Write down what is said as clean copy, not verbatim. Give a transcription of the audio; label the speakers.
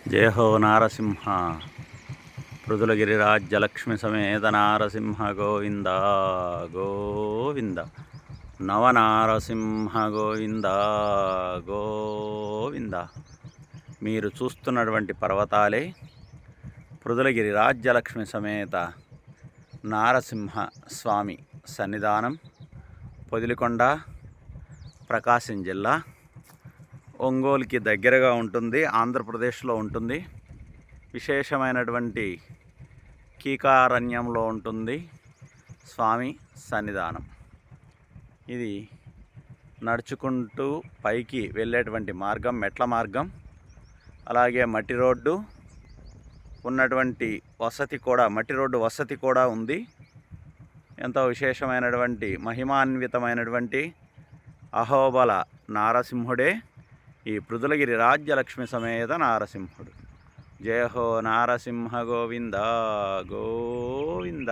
Speaker 1: జయ హో నారసింహ పృథులగిరిరాజ్యలక్ష్మి సమేత నారసింహ గోవింద గోవింద నవనారసింహ గోవింద గోవింద. మీరు చూస్తున్నటువంటి పర్వతాలే పృథులగిరి రాజ్యలక్ష్మి సమేత నారసింహ స్వామి సన్నిధానం, పొదిలికొండ, ప్రకాశం జిల్లా. ఒంగోలుకి దగ్గరగా ఉంటుంది, ఆంధ్రప్రదేశ్లో ఉంటుంది. విశేషమైనటువంటి కీకారణ్యంలో ఉంటుంది స్వామి సన్నిధానం. ఇది నడుచుకుంటూ పైకి వెళ్ళేటువంటి మార్గం, మెట్ల మార్గం. అలాగే మట్టి రోడ్డు ఉన్నటువంటి వసతి కూడా, మట్టి రోడ్డు వసతి కూడా ఉంది. ఎంతో విశేషమైనటువంటి మహిమాన్వితమైనటువంటి అహోబల నారసింహుడే ఈ పృథులగిరి రాజ్యలక్ష్మి సమేత నారసింహుడు. జయ హో నారసింహ గోవింద గోవింద.